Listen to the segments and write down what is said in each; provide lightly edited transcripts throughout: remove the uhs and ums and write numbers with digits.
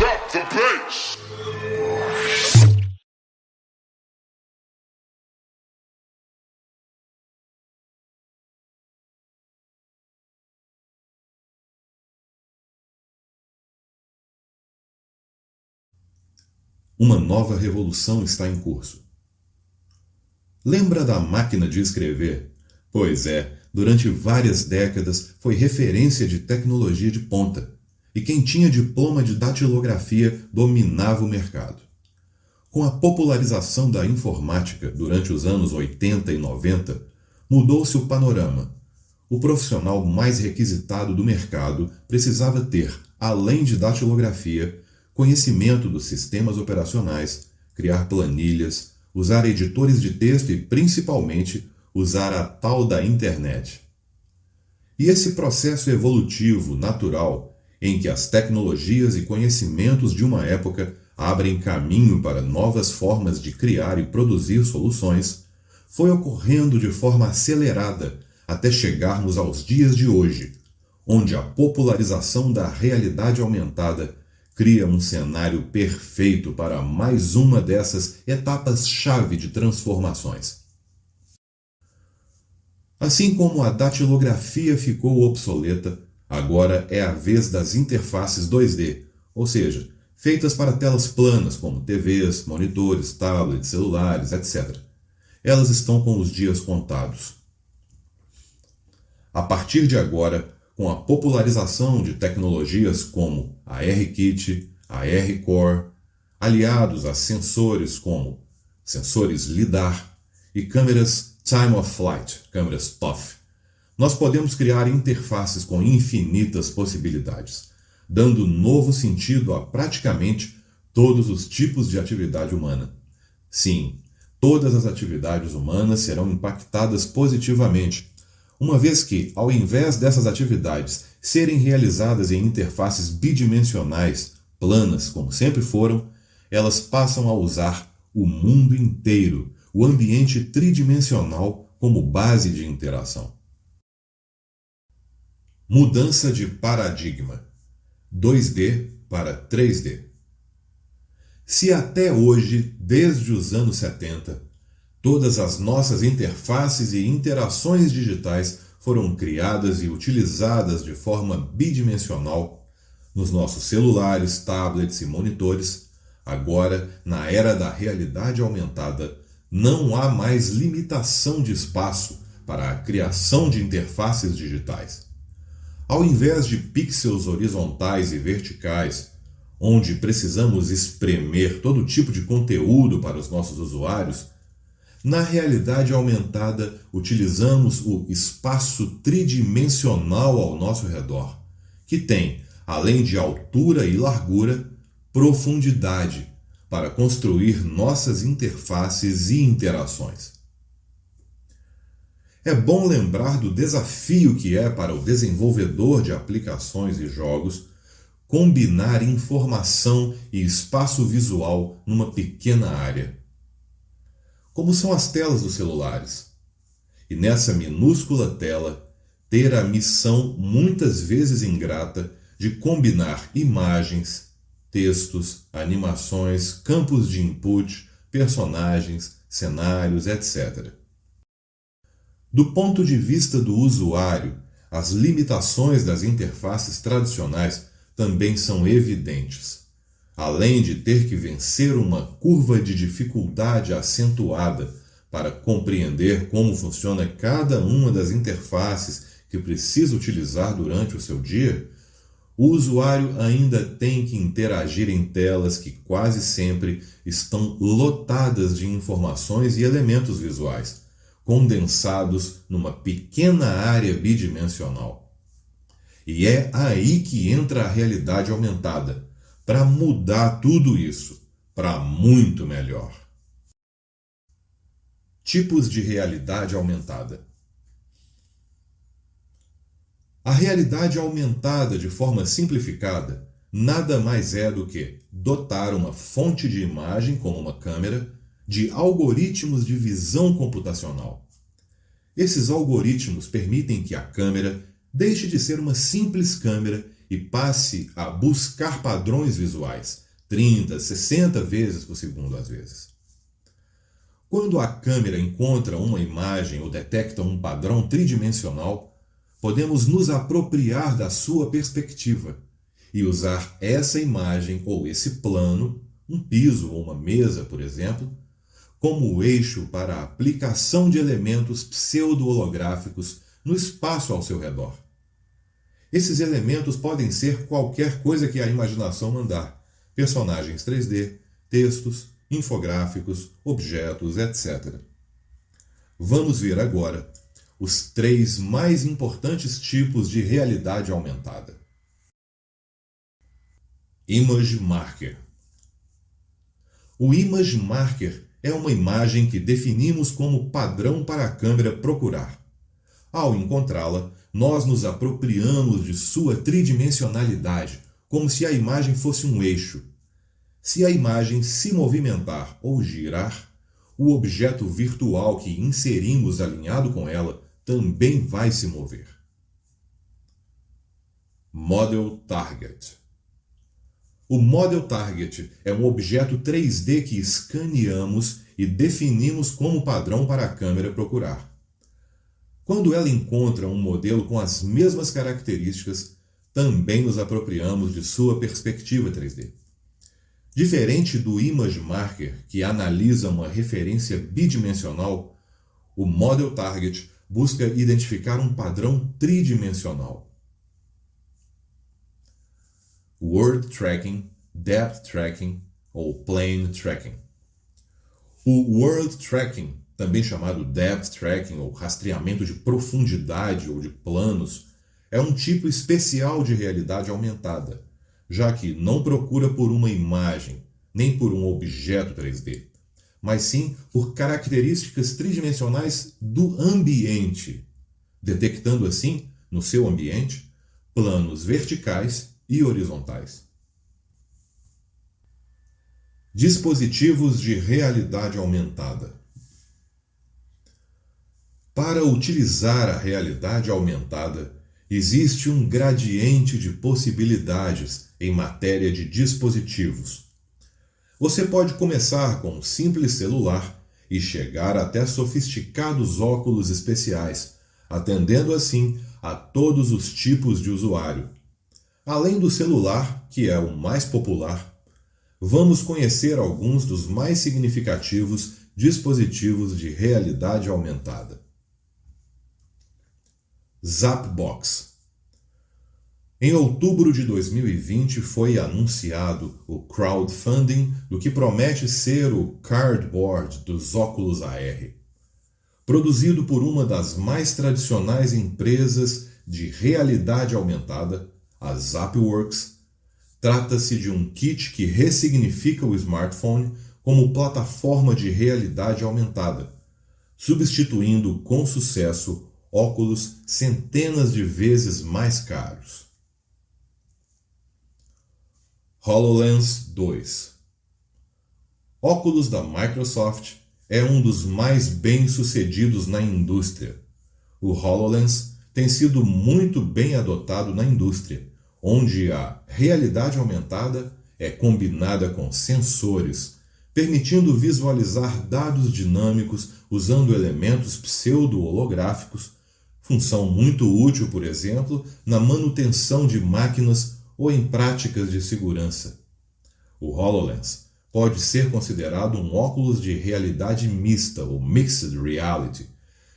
Drop the bass. Uma nova revolução está em curso. Lembra da máquina de escrever? Pois é, durante várias décadas foi referência de tecnologia de ponta, e quem tinha diploma de datilografia dominava o mercado. Com a popularização da informática durante os anos 80 e 90, mudou-se o panorama. O profissional mais requisitado do mercado precisava ter, além de datilografia, conhecimento dos sistemas operacionais, criar planilhas, usar editores de texto e, principalmente, usar a tal da internet. E esse processo evolutivo, natural, em que as tecnologias e conhecimentos de uma época abrem caminho para novas formas de criar e produzir soluções, foi ocorrendo de forma acelerada até chegarmos aos dias de hoje, onde a popularização da realidade aumentada cria um cenário perfeito para mais uma dessas etapas-chave de transformações. Assim como a datilografia ficou obsoleta, agora é a vez das interfaces 2D, ou seja, feitas para telas planas como TVs, monitores, tablets, celulares, etc. Elas estão com os dias contados. A partir de agora, com a popularização de tecnologias como a R-Kit, a R-Core, aliados a sensores como sensores LiDAR e câmeras Time of Flight, câmeras TOF, nós podemos criar interfaces com infinitas possibilidades, dando novo sentido a praticamente todos os tipos de atividade humana. Sim, todas as atividades humanas serão impactadas positivamente, uma vez que, ao invés dessas atividades serem realizadas em interfaces bidimensionais, planas, como sempre foram, elas passam a usar o mundo inteiro, o ambiente tridimensional como base de interação. Mudança de paradigma. 2D para 3D. Se até hoje, desde os anos 70, todas as nossas interfaces e interações digitais foram criadas e utilizadas de forma bidimensional nos nossos celulares, tablets e monitores, agora, na era da realidade aumentada, não há mais limitação de espaço para a criação de interfaces digitais. Ao invés de pixels horizontais e verticais, onde precisamos espremer todo tipo de conteúdo para os nossos usuários, na realidade aumentada utilizamos o espaço tridimensional ao nosso redor, que tem, além de altura e largura, profundidade para construir nossas interfaces e interações. É bom lembrar do desafio que é para o desenvolvedor de aplicações e jogos combinar informação e espaço visual numa pequena área, como são as telas dos celulares. E nessa minúscula tela, ter a missão muitas vezes ingrata de combinar imagens, textos, animações, campos de input, personagens, cenários, etc. Do ponto de vista do usuário, as limitações das interfaces tradicionais também são evidentes. Além de ter que vencer uma curva de dificuldade acentuada para compreender como funciona cada uma das interfaces que precisa utilizar durante o seu dia, o usuário ainda tem que interagir em telas que quase sempre estão lotadas de informações e elementos visuais, condensados numa pequena área bidimensional. E é aí que entra a realidade aumentada, para mudar tudo isso, para muito melhor. Tipos de realidade aumentada. A realidade aumentada, de forma simplificada, nada mais é do que dotar uma fonte de imagem, como uma câmera, de algoritmos de visão computacional. Esses algoritmos permitem que a câmera deixe de ser uma simples câmera e passe a buscar padrões visuais, 30, 60 vezes por segundo às vezes. Quando a câmera encontra uma imagem ou detecta um padrão tridimensional, podemos nos apropriar da sua perspectiva e usar essa imagem ou esse plano, um piso ou uma mesa, por exemplo, como eixo para a aplicação de elementos pseudo-holográficos no espaço ao seu redor. Esses elementos podem ser qualquer coisa que a imaginação mandar: personagens 3D, textos, infográficos, objetos, etc. Vamos ver agora os 3 mais importantes tipos de realidade aumentada. Image Marker. O Image Marker é uma imagem que definimos como padrão para a câmera procurar. Ao encontrá-la, nós nos apropriamos de sua tridimensionalidade, como se a imagem fosse um eixo. Se a imagem se movimentar ou girar, o objeto virtual que inserimos alinhado com ela também vai se mover. Model Target. O Model Target é um objeto 3D que escaneamos e definimos como padrão para a câmera procurar. Quando ela encontra um modelo com as mesmas características, também nos apropriamos de sua perspectiva 3D. Diferente do Image Marker, que analisa uma referência bidimensional, o Model Target busca identificar um padrão tridimensional. Word Tracking, Depth Tracking ou Plane Tracking. O Word Tracking, também chamado Depth Tracking ou rastreamento de profundidade ou de planos, é um tipo especial de realidade aumentada, já que não procura por uma imagem, nem por um objeto 3D, mas sim por características tridimensionais do ambiente, detectando assim, no seu ambiente, planos verticais e horizontais. Dispositivos de realidade aumentada. Para utilizar a realidade aumentada, existe um gradiente de possibilidades em matéria de dispositivos. Você pode começar com um simples celular e chegar até sofisticados óculos especiais, atendendo assim a todos os tipos de usuário. Além do celular, que é o mais popular, vamos conhecer alguns dos mais significativos dispositivos de realidade aumentada. Zapbox. Em outubro de 2020 foi anunciado o crowdfunding do que promete ser o Cardboard dos óculos AR. Produzido por uma das mais tradicionais empresas de realidade aumentada, a Zapworks, trata-se de um kit que ressignifica o smartphone como plataforma de realidade aumentada, substituindo com sucesso óculos centenas de vezes mais caros. HoloLens 2. Óculos da Microsoft é um dos mais bem-sucedidos na indústria. O HoloLens tem sido muito bem adotado na indústria, onde a realidade aumentada é combinada com sensores, permitindo visualizar dados dinâmicos usando elementos pseudo-holográficos, função muito útil, por exemplo, na manutenção de máquinas ou em práticas de segurança. O HoloLens pode ser considerado um óculos de realidade mista ou Mixed Reality,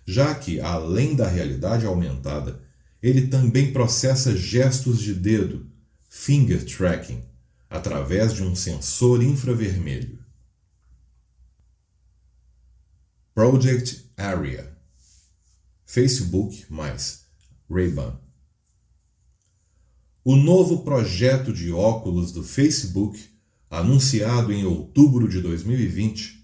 já que, além da realidade aumentada, ele também processa gestos de dedo, finger tracking, através de um sensor infravermelho. Project Area. Facebook mais Ray-Ban. O novo projeto de óculos do Facebook, anunciado em outubro de 2020,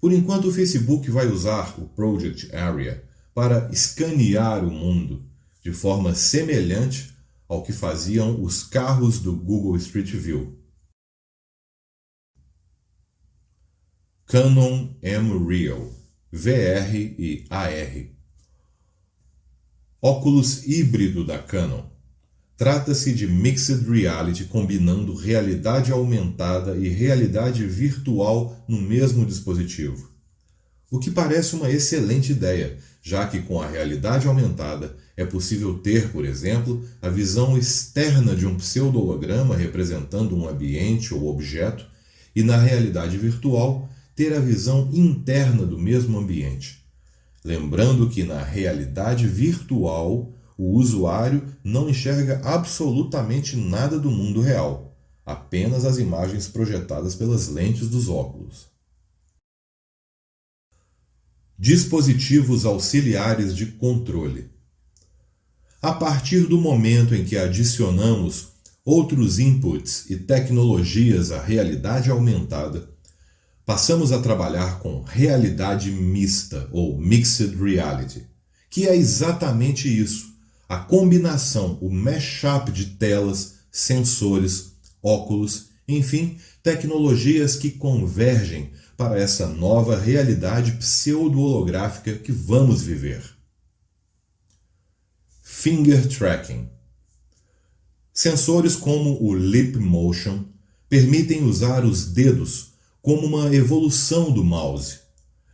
por enquanto o Facebook vai usar o Project Area para escanear o mundo, de forma semelhante ao que faziam os carros do Google Street View. Canon M-Real, VR e AR. Óculos híbrido da Canon. Trata-se de Mixed Reality combinando realidade aumentada e realidade virtual no mesmo dispositivo. O que parece uma excelente ideia, já que com a realidade aumentada é possível ter, por exemplo, a visão externa de um pseudo-holograma representando um ambiente ou objeto, e na realidade virtual ter a visão interna do mesmo ambiente. Lembrando que na realidade virtual o usuário não enxerga absolutamente nada do mundo real, apenas as imagens projetadas pelas lentes dos óculos. Dispositivos auxiliares de controle. A partir do momento em que adicionamos outros inputs e tecnologias à realidade aumentada, passamos a trabalhar com realidade mista ou Mixed Reality, que é exatamente isso, a combinação, o mashup de telas, sensores, óculos, enfim, tecnologias que convergem para essa nova realidade pseudo-holográfica que vamos viver. Finger Tracking. Sensores como o Lip Motion permitem usar os dedos como uma evolução do mouse.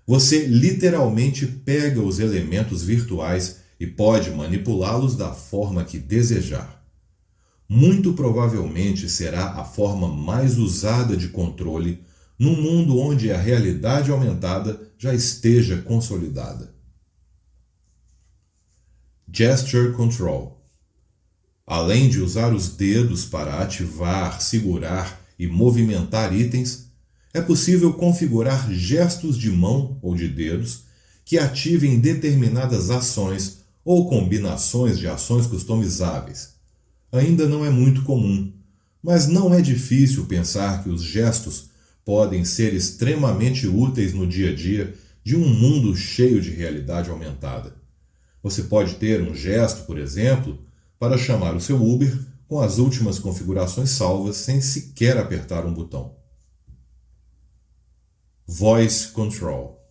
Você literalmente pega os elementos virtuais e pode manipulá-los da forma que desejar. Muito provavelmente será a forma mais usada de controle num mundo onde a realidade aumentada já esteja consolidada. Gesture Control. Além de usar os dedos para ativar, segurar e movimentar itens, é possível configurar gestos de mão ou de dedos que ativem determinadas ações ou combinações de ações customizáveis. Ainda não é muito comum, mas não é difícil pensar que os gestos podem ser extremamente úteis no dia a dia de um mundo cheio de realidade aumentada. Você pode ter um gesto, por exemplo, para chamar o seu Uber com as últimas configurações salvas sem sequer apertar um botão. Voice Control.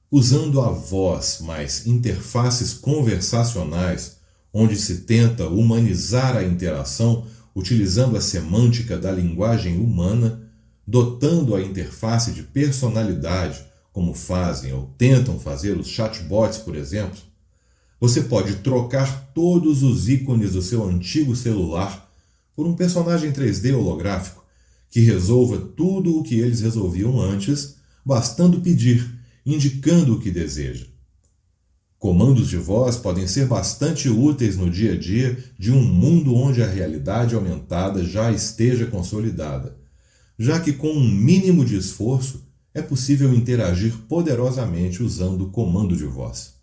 Usando a voz mais interfaces conversacionais, onde se tenta humanizar a interação utilizando a semântica da linguagem humana, dotando a interface de personalidade, como fazem ou tentam fazer os chatbots, por exemplo, você pode trocar todos os ícones do seu antigo celular por um personagem 3D holográfico que resolva tudo o que eles resolviam antes, bastando pedir, indicando o que deseja. Comandos de voz podem ser bastante úteis no dia a dia de um mundo onde a realidade aumentada já esteja consolidada, já que com um mínimo de esforço é possível interagir poderosamente usando o comando de voz.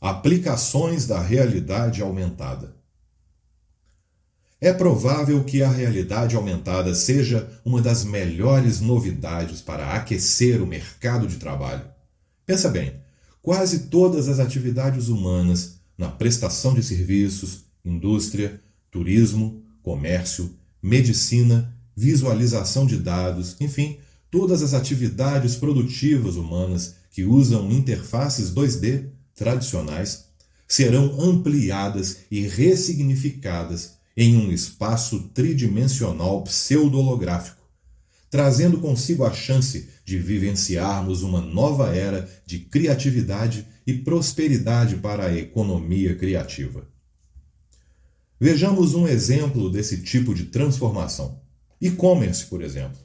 Aplicações da realidade aumentada. É provável que a realidade aumentada seja uma das melhores novidades para aquecer o mercado de trabalho. Pensa bem, quase todas as atividades humanas, na prestação de serviços, indústria, turismo, comércio, medicina, visualização de dados, enfim, todas as atividades produtivas humanas que usam interfaces 2D tradicionais serão ampliadas e ressignificadas em um espaço tridimensional pseudo-holográfico, trazendo consigo a chance de vivenciarmos uma nova era de criatividade e prosperidade para a economia criativa. Vejamos um exemplo desse tipo de transformação. E-commerce, por exemplo.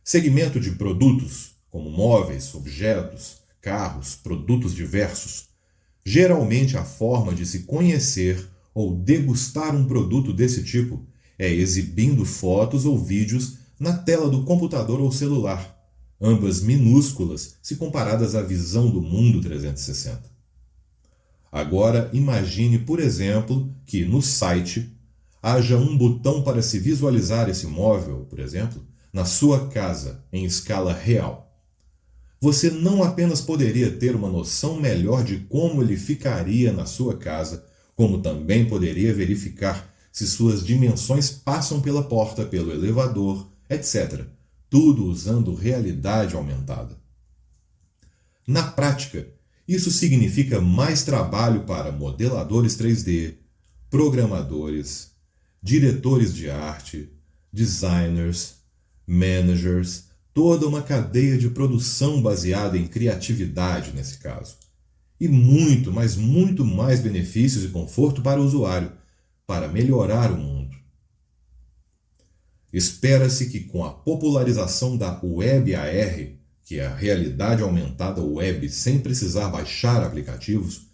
Segmento de produtos, como móveis, objetos, carros, produtos diversos. Geralmente a forma de se conhecer ou degustar um produto desse tipo é exibindo fotos ou vídeos na tela do computador ou celular, ambas minúsculas se comparadas à visão do mundo 360. Agora imagine, por exemplo, que no site haja um botão para se visualizar esse móvel, por exemplo, na sua casa, em escala real. Você não apenas poderia ter uma noção melhor de como ele ficaria na sua casa, como também poderia verificar se suas dimensões passam pela porta, pelo elevador, etc. Tudo usando realidade aumentada. Na prática, Isso significa mais trabalho para modeladores 3D, programadores, diretores de arte, designers, managers, toda uma cadeia de produção baseada em criatividade nesse caso. E muito, mas muito mais benefícios e conforto para o usuário, para melhorar o mundo. Espera-se que com a popularização da Web AR, que é a realidade aumentada web sem precisar baixar aplicativos,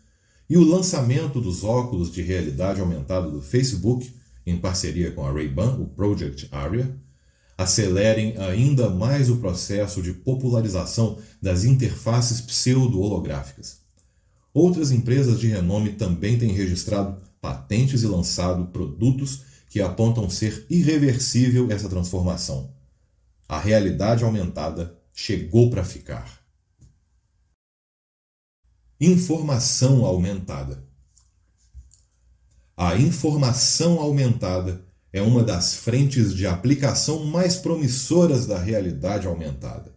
e o lançamento dos óculos de realidade aumentada do Facebook, em parceria com a Ray-Ban, o Project Aria, acelerem ainda mais o processo de popularização das interfaces pseudo-holográficas. Outras empresas de renome também têm registrado patentes e lançado produtos que apontam ser irreversível essa transformação. A realidade aumentada chegou para ficar. Informação aumentada. A informação aumentada é uma das frentes de aplicação mais promissoras da realidade aumentada.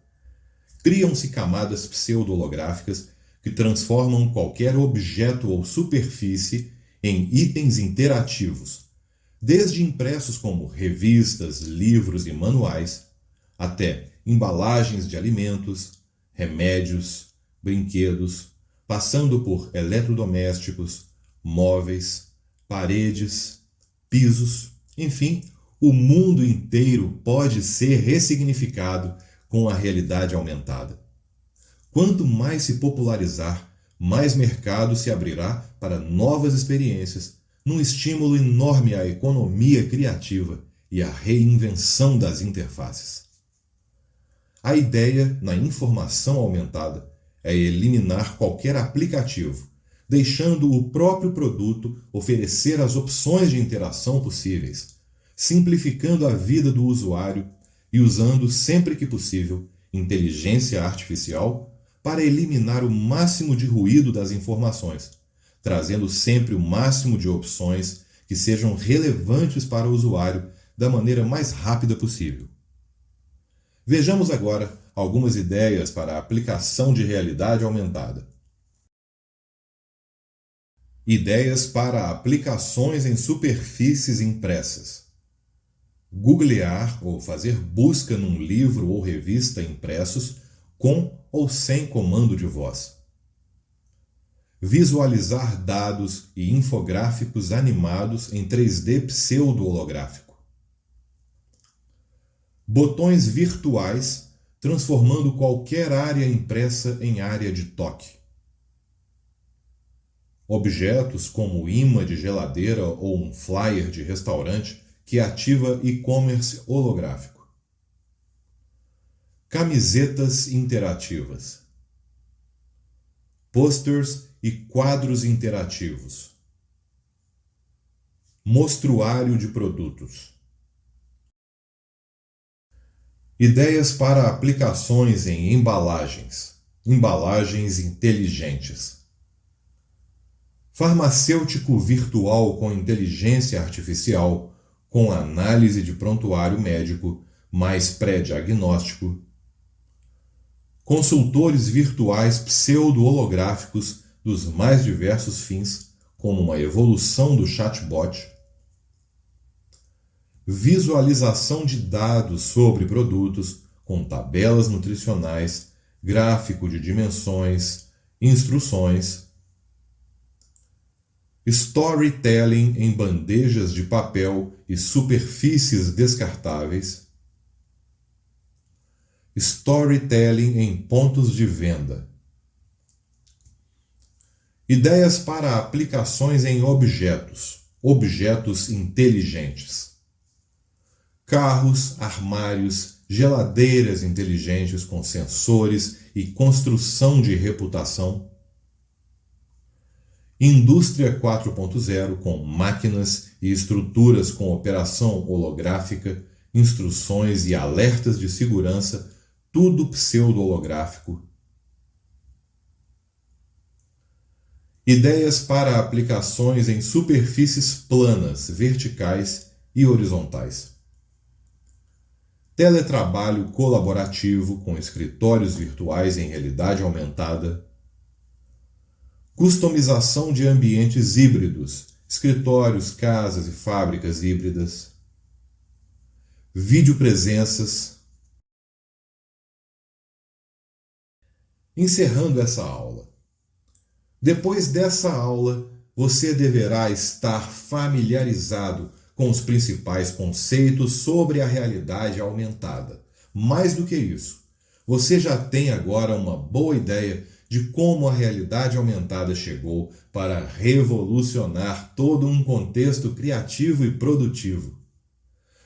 Criam-se camadas pseudo-holográficas que transformam qualquer objeto ou superfície em itens interativos, desde impressos como revistas, livros e manuais, até embalagens de alimentos, remédios, brinquedos, passando por eletrodomésticos, móveis, paredes, pisos, enfim, o mundo inteiro pode ser ressignificado com a realidade aumentada. Quanto mais se popularizar, mais mercado se abrirá para novas experiências, num estímulo enorme à economia criativa e à reinvenção das interfaces. A ideia na informação aumentada é eliminar qualquer aplicativo, deixando o próprio produto oferecer as opções de interação possíveis, simplificando a vida do usuário e usando, sempre que possível, inteligência artificial para eliminar o máximo de ruído das informações, trazendo sempre o máximo de opções que sejam relevantes para o usuário da maneira mais rápida possível. Vejamos agora algumas ideias para a aplicação de realidade aumentada. Ideias para aplicações em superfícies impressas. Googlear ou fazer busca num livro ou revista impressos com ou sem comando de voz. Visualizar dados e infográficos animados em 3D pseudo-holográfico. Botões virtuais transformando qualquer área impressa em área de toque. Objetos como imã de geladeira ou um flyer de restaurante que ativa e-commerce holográfico. Camisetas interativas. Posters e quadros interativos. Mostruário de produtos. Ideias para aplicações em embalagens. Embalagens inteligentes. Farmacêutico virtual com inteligência artificial, com análise de prontuário médico, mais pré-diagnóstico. Consultores virtuais pseudo-holográficos dos mais diversos fins, como uma evolução do chatbot. Visualização de dados sobre produtos, com tabelas nutricionais, gráfico de dimensões, instruções. Storytelling em bandejas de papel e superfícies descartáveis. Storytelling em pontos de venda. Ideias para aplicações em objetos, objetos inteligentes. Carros, armários, geladeiras inteligentes com sensores e construção de reputação. Indústria 4.0 com máquinas e estruturas com operação holográfica, instruções e alertas de segurança, tudo pseudo-holográfico. Ideias para aplicações em superfícies planas, verticais e horizontais. Teletrabalho colaborativo com escritórios virtuais em realidade aumentada. customização de ambientes híbridos, escritórios, casas e fábricas híbridas, videopresenças. Encerrando essa aula. Depois dessa aula, você deverá estar familiarizado com os principais conceitos sobre a realidade aumentada. Mais do que isso, você já tem agora uma boa ideia de como a realidade aumentada chegou para revolucionar todo um contexto criativo e produtivo.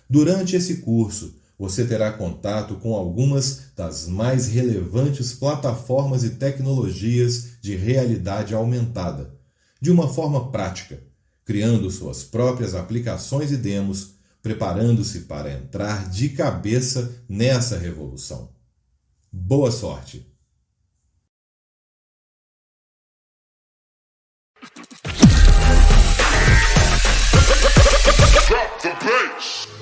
Durante esse curso, você terá contato com algumas das mais relevantes plataformas e tecnologias de realidade aumentada, de uma forma prática, criando suas próprias aplicações e demos, preparando-se para entrar de cabeça nessa revolução. Boa sorte! Drop the bass.